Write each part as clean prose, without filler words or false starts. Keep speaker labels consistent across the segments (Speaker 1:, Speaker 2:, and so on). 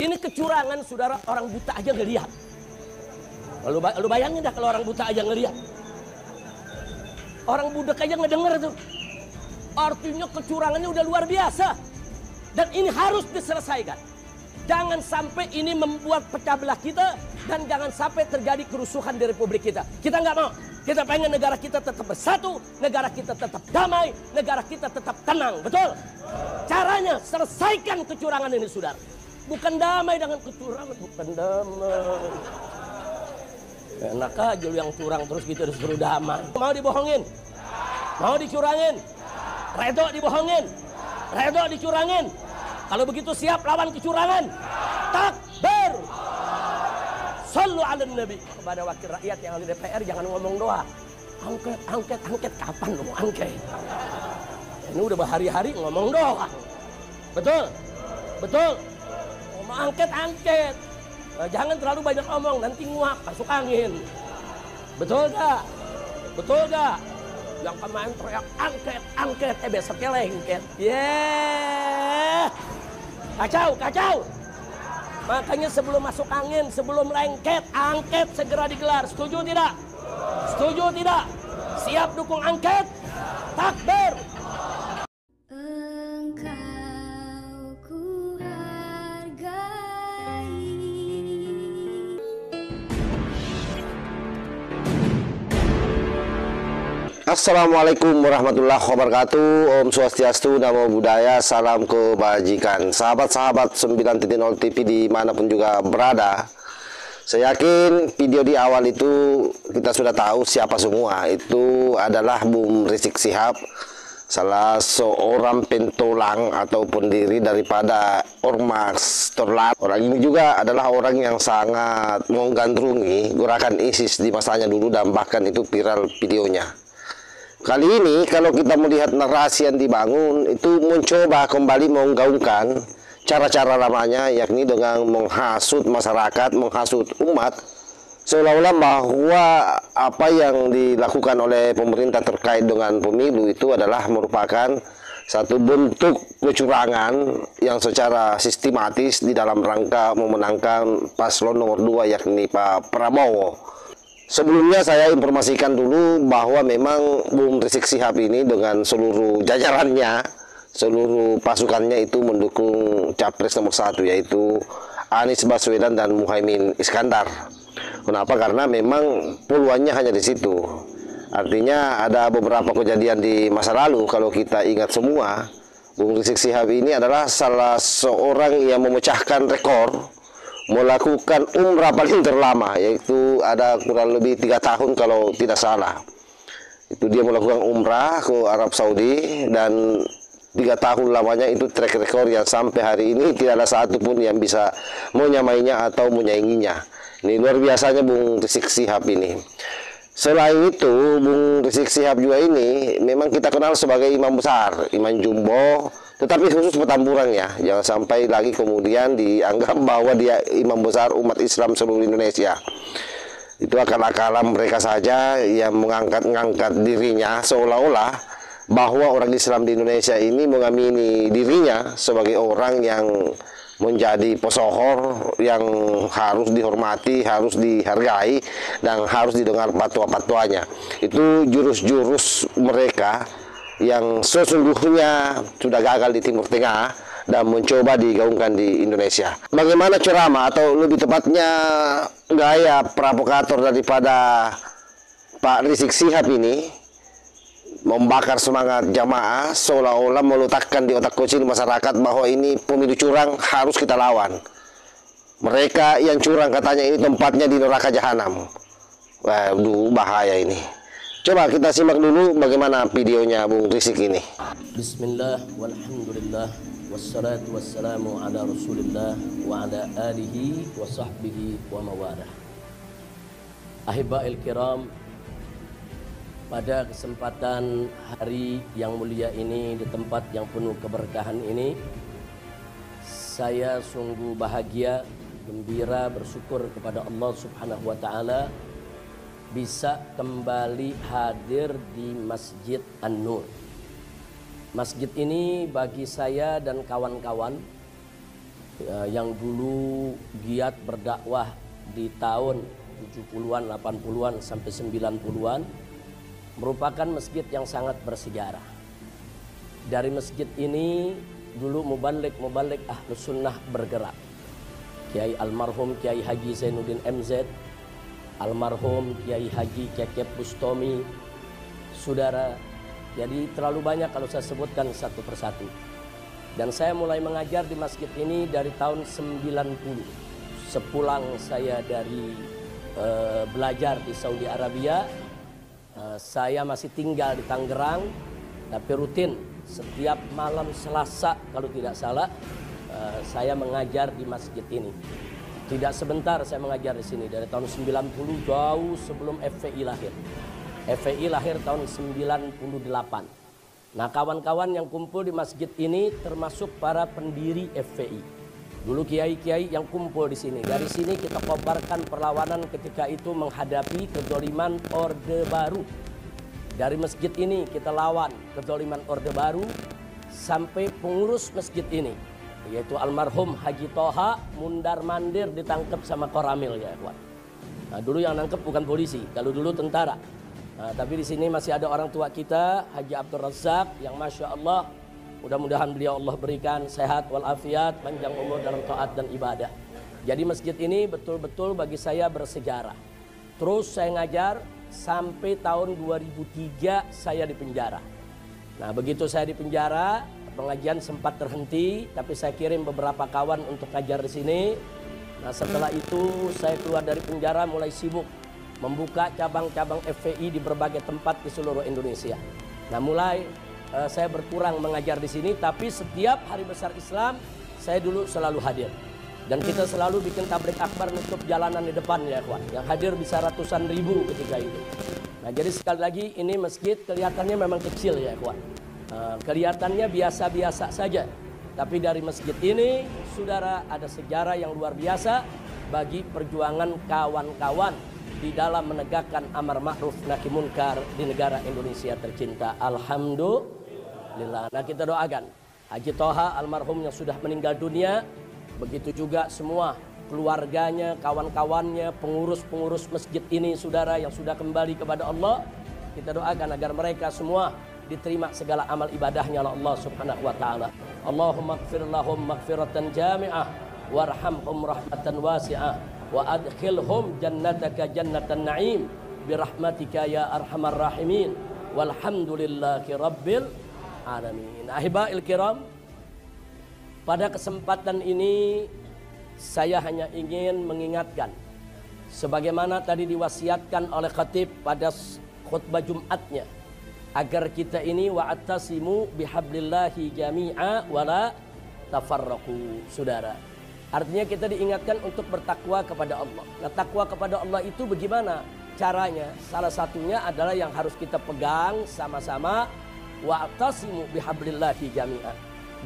Speaker 1: Ini kecurangan, saudara, orang buta aja ngelihat. Lu bayangin dah kalau orang buta aja ngelihat. Orang budak aja ngedenger tuh. Artinya kecurangannya udah luar biasa. Dan ini harus diselesaikan. Jangan sampai ini membuat pecah belah kita. Dan jangan sampai terjadi kerusuhan di republik kita. Kita nggak mau. Kita pengen negara kita tetap bersatu, negara kita tetap damai, negara kita tetap tenang, betul? Caranya selesaikan kecurangan ini, saudara. Bukan damai dengan kecurangan, bukan damai. Enak aja lu yang curang terus gitu disuruh damai. Mau dibohongin? Mau dicurangin? Redo dibohongin? Redo dicurangin? Kalau begitu siap lawan kecurangan? Takbir! Sallu ala nabi. Kepada wakil rakyat yang di DPR jangan ngomong doa. Angket kapan lu mau angket? Ini udah berhari-hari ngomong doa. Betul? Betul? Mau angket. Nah, jangan terlalu banyak ngomong, nanti nguap, masuk angin. Betul gak? Betul gak? Yang kemarin teriak angket, besoknya lengket. Yeah. Kacau. Makanya sebelum masuk angin, sebelum lengket, angket segera digelar. Setuju tidak? Setuju tidak? Siap dukung angket? Takbir!
Speaker 2: Engkau ku hargai.
Speaker 3: Assalamualaikum warahmatullahi wabarakatuh. Om Swastiastu, Namo Buddhaya, salam kebajikan. Sahabat-sahabat 9.0 TV dimanapun juga berada, saya yakin video di awal itu kita sudah tahu siapa semua. Itu adalah Bung Rizik Syihab, salah seorang pentolang atau pendiri daripada Ormas Terlarang. Orang ini juga adalah orang yang sangat menggandrungi gerakan ISIS di masanya dulu, dan bahkan itu viral videonya. Kali ini kalau kita melihat narasi yang dibangun, itu mencoba kembali menggaungkan cara-cara lamanya, yakni dengan menghasut masyarakat, menghasut umat, seolah-olah bahwa apa yang dilakukan oleh pemerintah terkait dengan pemilu itu adalah merupakan satu bentuk kecurangan yang secara sistematis di dalam rangka memenangkan paslon nomor 2, yakni Pak Prabowo. Sebelumnya saya informasikan dulu bahwa memang Bung Rizik Syihab ini dengan seluruh jajarannya, seluruh pasukannya itu mendukung capres nomor 1, yaitu Anies Baswedan dan Muhaimin Iskandar. Kenapa? Karena memang peluangnya hanya di situ. Artinya ada beberapa kejadian di masa lalu, kalau kita ingat semua, Bung Rizik Syihab ini adalah salah seorang yang memecahkan rekor melakukan umrah paling terlama, yaitu ada kurang lebih 3 tahun kalau tidak salah. Itu dia melakukan umrah ke Arab Saudi, dan 3 tahun lamanya itu track record yang sampai hari ini tidak ada satupun yang bisa menyamainya atau menyainginya. Ini luar biasanya Bung Rizik Syihab ini. Selain itu, Bung Rizik Syihab juga ini memang kita kenal sebagai imam besar, imam jumbo, tetapi khusus Petamburan ya. Jangan sampai lagi kemudian dianggap bahwa dia imam besar umat Islam seluruh Indonesia. Itu akal-akalan mereka saja yang mengangkat dirinya seolah-olah bahwa orang Islam di Indonesia ini mengamini dirinya sebagai orang yang menjadi pesohor yang harus dihormati, harus dihargai, dan harus didengar fatwa-fatwanya. Itu jurus-jurus mereka yang sesungguhnya sudah gagal di Timur Tengah dan mencoba digaungkan di Indonesia. Bagaimana ceramah atau lebih tepatnya gaya provokator daripada Pak Rizik Syihab ini membakar semangat jamaah, seolah-olah meletakkan di otak kecil masyarakat bahwa ini pemilu curang, harus kita lawan. Mereka yang curang katanya ini tempatnya di neraka jahanam. Waduh, bahaya ini. Coba kita simak dulu bagaimana videonya Bung Rizik ini.
Speaker 1: Bismillah, walhamdulillah, wassalatu wassalamu ala rasulillah wa ala alihi wa sahbihi wa mawalah. Ahibba'il kiram, pada kesempatan hari yang mulia ini, di tempat yang penuh keberkahan ini, saya sungguh bahagia, gembira, bersyukur kepada Allah Subhanahu wa Ta'ala bisa kembali hadir di Masjid An-Nur. Masjid ini bagi saya dan kawan-kawan yang dulu giat berdakwah di tahun 70-an, 80-an sampai 90-an, merupakan masjid yang sangat bersejarah. Dari masjid ini dulu mubalik Ahlus Sunnah bergerak. Kiai almarhum Kiai Haji Zainuddin MZ, almarhum Kiai Haji Kekep Bustomi, saudara. Jadi terlalu banyak kalau saya sebutkan satu persatu. Dan saya mulai mengajar di masjid ini dari tahun 90. Sepulang saya dari belajar di Saudi Arabia, saya masih tinggal di Tangerang, tapi rutin setiap malam Selasa kalau tidak salah saya mengajar di masjid ini. Tidak sebentar saya mengajar di sini dari tahun 90, jauh sebelum FPI lahir. FPI lahir tahun 98. Nah, kawan-kawan yang kumpul di masjid ini termasuk para pendiri FPI. Dulu kiai-kiai yang kumpul di sini. Dari sini kita kobarkan perlawanan ketika itu menghadapi kezaliman Orde Baru. Dari masjid ini kita lawan kezaliman Orde Baru sampai pengurus masjid ini, yaitu almarhum Haji Toha mundar-mandir ditangkap sama Koramil ya kawan. Nah, dulu yang nangkep bukan polisi, kalau dulu tentara. Nah, tapi di sini masih ada orang tua kita, Haji Abdul Razak, yang Masya Allah, mudah-mudahan beliau Allah berikan sehat walafiat, panjang umur dalam taat dan ibadah. Jadi masjid ini betul-betul bagi saya bersejarah. Terus saya ngajar sampai tahun 2003 saya di penjara. Nah, begitu saya di penjara, pengajian sempat terhenti, tapi saya kirim beberapa kawan untuk ngajar di sini. Nah, setelah itu saya keluar dari penjara, mulai sibuk membuka cabang-cabang FPI di berbagai tempat di seluruh Indonesia. Nah, mulai saya berkurang mengajar di sini, tapi setiap hari besar Islam saya dulu selalu hadir. Dan kita selalu bikin tablik akbar nutup jalanan di depan ya kawan. Yang hadir bisa ratusan ribu ketika itu. Nah, jadi sekali lagi ini masjid kelihatannya memang kecil ya kawan. Kelihatannya biasa-biasa saja. Tapi dari masjid ini, saudara, ada sejarah yang luar biasa bagi perjuangan kawan-kawan di dalam menegakkan amar ma'ruf nahi munkar di negara Indonesia tercinta. Alhamdulillah. Nah, kita doakan Haji Toha almarhum yang sudah meninggal dunia, begitu juga semua keluarganya, kawan-kawannya, pengurus-pengurus masjid ini, saudara, yang sudah kembali kepada Allah. Kita doakan agar mereka semua diterima segala amal ibadahnya oleh Allah Subhanahu wa taala. Allahumma ighfir lahum maghfiratan jami'ah warhamhum rahmatan wasi'ah wa adkhilhum jannataka jannatan na'im birahmatika ya arhamar rahimin walhamdulillahi rabbil alamin. Ahibail kiram, pada kesempatan ini saya hanya ingin mengingatkan sebagaimana tadi diwasiatkan oleh khatib pada khutbah Jumatnya, agar kita ini wa'tasimu bihablillahi jami'a wala tafarraqu, saudara. Artinya kita diingatkan untuk bertakwa kepada Allah. Nah, takwa kepada Allah itu bagaimana caranya? Salah satunya adalah yang harus kita pegang sama-sama, wa'tasimu bihablillahi jami'a.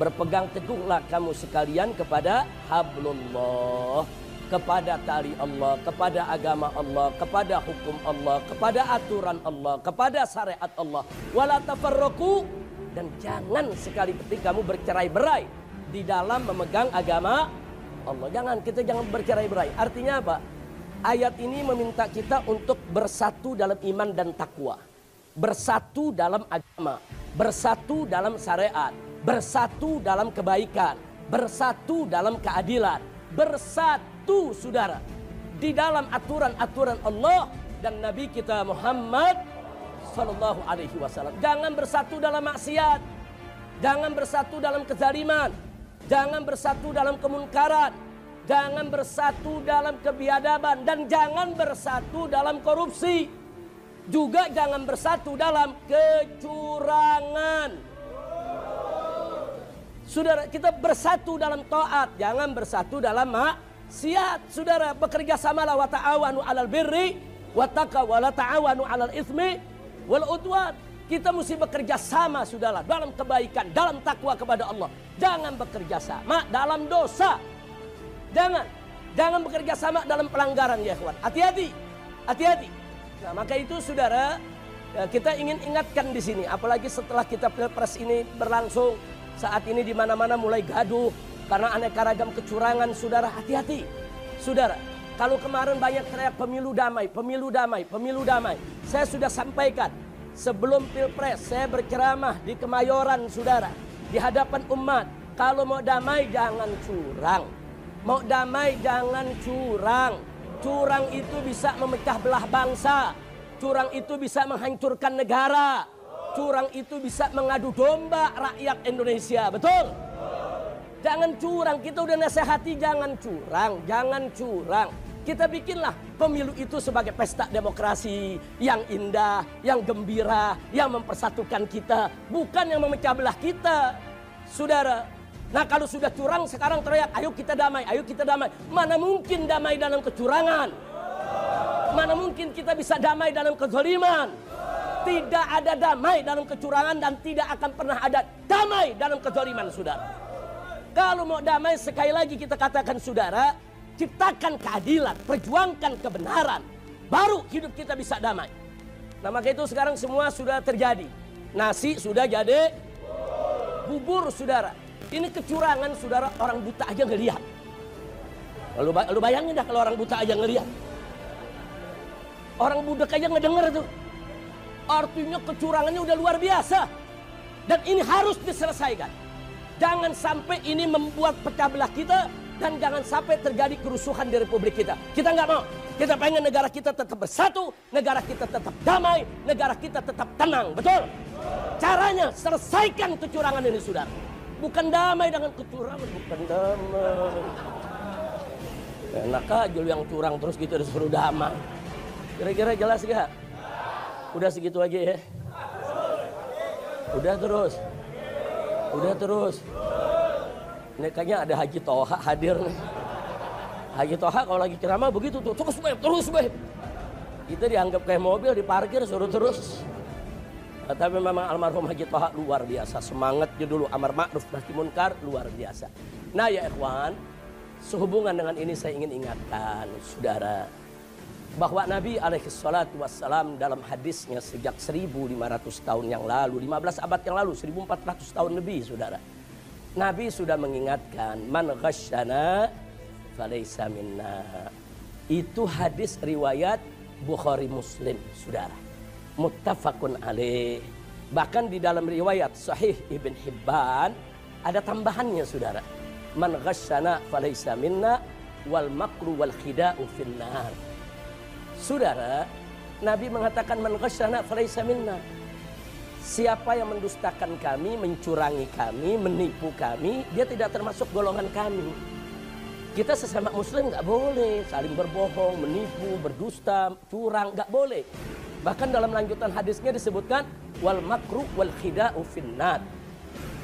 Speaker 1: Berpegang teguhlah kamu sekalian kepada hablullah, kepada tali Allah, kepada agama Allah, kepada hukum Allah, kepada aturan Allah, kepada syariat Allah. Wala tafarraqu, dan jangan sekali-kali kamu bercerai-berai di dalam memegang agama Allah. Kita jangan bercerai-berai. Artinya apa? Ayat ini meminta kita untuk bersatu dalam iman dan takwa, bersatu dalam agama, bersatu dalam syariat, bersatu dalam kebaikan, bersatu dalam keadilan, bersatu, saudara, di dalam aturan-aturan Allah dan Nabi kita Muhammad Sallallahu Alaihi Wasallam. Jangan bersatu dalam maksiat, jangan bersatu dalam kezaliman, jangan bersatu dalam kemunkaran, jangan bersatu dalam kebiadaban, dan jangan bersatu dalam korupsi. Juga jangan bersatu dalam kecurangan. Saudara, kita bersatu dalam taat, jangan bersatu dalam maksiat. Saudara, bekerja samalah wa ta'awanu 'alal birri wa taqwa wa la ta'awanu 'alal itsmi wal udwan. Kita mesti bekerja sama, saudara, dalam kebaikan, dalam takwa kepada Allah. Jangan bekerja sama dalam dosa. Jangan bekerja sama dalam pelanggaran, ya kawan. Hati-hati, hati-hati. Nah, maka itu, saudara, kita ingin ingatkan di sini, apalagi setelah kita Pilpres ini berlangsung. Saat ini di mana-mana mulai gaduh, Karena aneka ragam kecurangan, saudara, hati-hati. Saudara, kalau kemarin banyak teriak pemilu damai, pemilu damai, pemilu damai. Saya sudah sampaikan, sebelum Pilpres saya berceramah di Kemayoran, saudara. Di hadapan umat, kalau mau damai jangan curang. Mau damai jangan curang. Curang itu bisa memecah belah bangsa. Curang itu bisa menghancurkan negara. Curang itu bisa mengadu domba rakyat Indonesia, betul? Jangan curang, kita udah nasihati jangan curang, jangan curang. Kita bikinlah pemilu itu sebagai pesta demokrasi yang indah, yang gembira, yang mempersatukan kita, bukan yang memecah belah kita, saudara. Nah kalau sudah curang sekarang teriak, ayo kita damai, ayo kita damai. Mana mungkin damai dalam kecurangan? Mana mungkin kita bisa damai dalam kezaliman? Tidak ada damai dalam kecurangan dan tidak akan pernah ada damai dalam kezaliman, saudara. Kalau mau damai, sekali lagi kita katakan, saudara, ciptakan keadilan, perjuangkan kebenaran, baru hidup kita bisa damai. Nah maka itu sekarang semua sudah terjadi. Nasi sudah jadi bubur, saudara. Ini kecurangan, saudara, orang buta aja ngelihat. Lalu bayangin dah kalau orang buta aja ngelihat. Orang budak aja ngedenger tuh. Artinya kecurangannya udah luar biasa. Dan ini harus diselesaikan. Jangan sampai ini membuat pecah belah kita. Dan jangan sampai terjadi kerusuhan di Republik kita. Kita nggak mau. Kita pengen negara kita tetap bersatu. Negara kita tetap damai. Negara kita tetap tenang. Betul? Caranya selesaikan kecurangan ini, saudara. Bukan damai dengan kecurangan. Bukan damai. Enak aja lu yang curang terus gitu disuruh damai. Kira-kira jelas gak? Udah segitu aja ya. Udah terus. Udah terus. Ini kayaknya ada Haji Toha hadir nih. Haji Toha kalau lagi ceramah begitu tuh. Terus Beb, terus Beb. Kita dianggap kayak mobil diparkir suruh terus. Tapi memang almarhum Haji Toha luar biasa. Semangatnya dulu amar ma'ruf nahi munkar luar biasa. Nah ya ikhwan, sehubungan dengan ini saya ingin ingatkan saudara. Bahwa Nabi alaihissalam dalam hadisnya sejak 1500 tahun yang lalu, 15 abad yang lalu, 1400 tahun lebih saudara. Nabi sudah mengingatkan, man ghasyana falaysa minna. Itu hadis riwayat Bukhari Muslim saudara. Muttafaqun alaih. Bahkan di dalam riwayat Sahih Ibn Hibban ada tambahannya saudara. Man ghasyana falaysa minna wal makru wal khida'u finnar. Saudara, Nabi mengatakan man ghasyana falaysa minna. Siapa yang mendustakan kami, mencurangi kami, menipu kami, dia tidak termasuk golongan kami. Kita sesama muslim nggak boleh saling berbohong, menipu, berdusta, curang, nggak boleh. Bahkan dalam lanjutan hadisnya disebutkan wal makru wal khida'u finnar.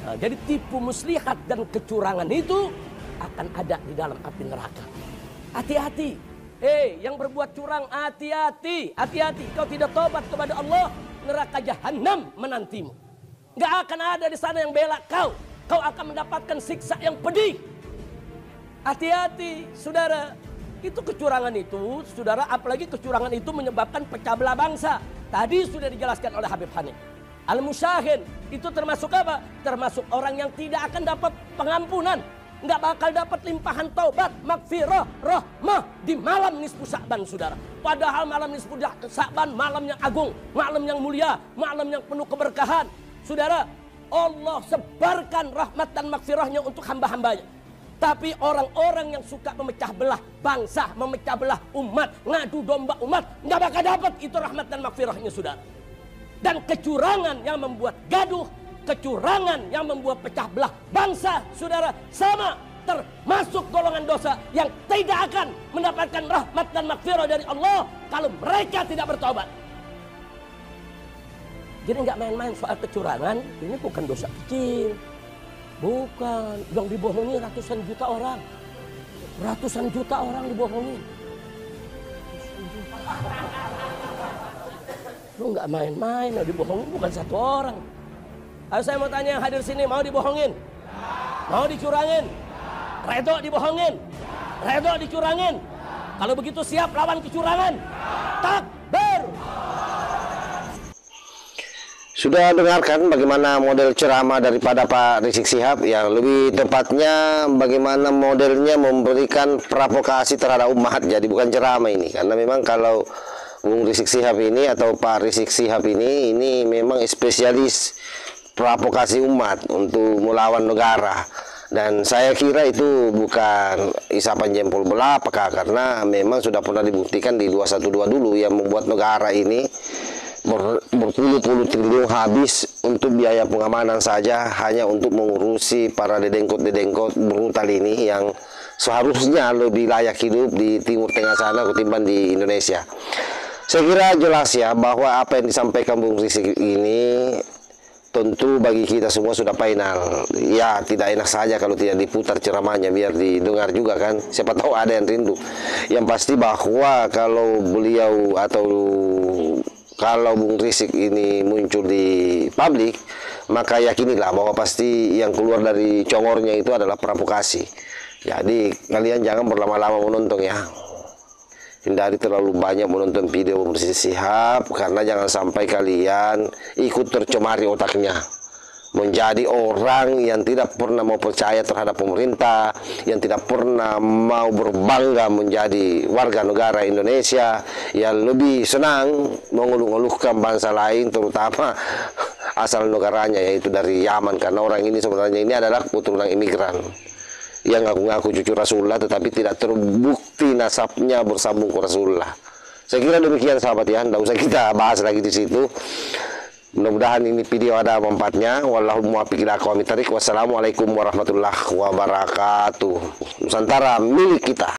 Speaker 1: Nah, jadi tipu muslihat dan kecurangan itu akan ada di dalam api neraka. Hati-hati. Yang berbuat curang, hati-hati. Hati-hati. Kau tidak tobat kepada Allah, neraka jahanam menantimu. Nggak akan ada di sana yang bela kau. Kau akan mendapatkan siksa yang pedih. Hati-hati, saudara. Itu kecurangan itu, saudara, apalagi kecurangan itu menyebabkan pecah belah bangsa. Tadi sudah dijelaskan oleh Habib Hanif. Al-musyahin itu termasuk apa? Termasuk orang yang tidak akan dapat pengampunan. Nggak bakal dapat limpahan taubat, magfirah, rahmah di malam nisfu Sa'ban, saudara. Padahal malam nisfu Sa'ban malam yang agung, malam yang mulia, malam yang penuh keberkahan. Saudara, Allah sebarkan rahmat dan magfirahnya untuk hamba-hambanya. Tapi orang-orang yang suka memecah belah bangsa, memecah belah umat, ngadu domba umat, nggak bakal dapat itu rahmat dan magfirahnya, saudara. Dan kecurangan yang membuat gaduh, kecurangan yang membuat pecah belah bangsa, saudara, sama termasuk golongan dosa yang tidak akan mendapatkan rahmat dan magfirah dari Allah kalau mereka tidak bertobat. Jadi nggak main-main soal kecurangan, ini bukan dosa kecil. Bukan, yang dibohongi ratusan juta orang. Ratusan juta orang dibohongi. Lu nggak main-main, dibohongin bukan satu orang. Ayo saya mau tanya yang hadir sini, mau dibohongin? Mau dicurangin? Redo dibohongin? Redo dicurangin? Kalau begitu siap lawan kecurangan? Takbir!
Speaker 3: Sudah dengarkan bagaimana model ceramah daripada Pak Rizik Syihab, yang lebih tepatnya bagaimana modelnya memberikan provokasi terhadap umat. Jadi bukan ceramah ini, karena memang kalau Bung Rizik Syihab ini atau Pak Rizik Syihab ini memang spesialis provokasi umat untuk melawan negara. Dan saya kira itu bukan isapan jempol belaka, karena memang sudah pernah dibuktikan di 212 dulu yang membuat negara ini berpuluh-puluh triliun habis untuk biaya pengamanan saja, hanya untuk mengurusi para dedengkot-dedengkot brutal ini yang seharusnya lebih layak hidup di Timur Tengah sana ketimbang di Indonesia. Saya kira jelas ya bahwa apa yang disampaikan Bung Rizik ini tentu bagi kita semua sudah final. Ya, tidak enak saja kalau tidak diputar ceramahnya biar didengar juga kan. Siapa tahu ada yang rindu. Yang pasti bahwa kalau beliau atau kalau Bung Rizik ini muncul di publik, maka yakinilah bahwa pasti yang keluar dari congornya itu adalah provokasi. Jadi kalian jangan berlama-lama menonton ya. Hindari terlalu banyak menonton video Bung Rizik Syihab, karena jangan sampai kalian ikut tercemari otaknya. Menjadi orang yang tidak pernah mau percaya terhadap pemerintah, yang tidak pernah mau berbangga menjadi warga negara Indonesia, yang lebih senang mengeluh-ngeluhkan bangsa lain, terutama asal negaranya, yaitu dari Yaman. Karena orang ini sebenarnya ini adalah keturunan imigran yang ngaku-ngaku cucu Rasulullah, tetapi tidak terbukti nasabnya bersambung ke Rasulullah. Saya kira demikian sahabat ya, tidak usah kita bahas lagi di situ. Mudah-mudahan ini video ada manfaatnya. Wallahu muwaffiq ila aqwamit thariq. Wassalamualaikum warahmatullahi wabarakatuh. Nusantara milik kita.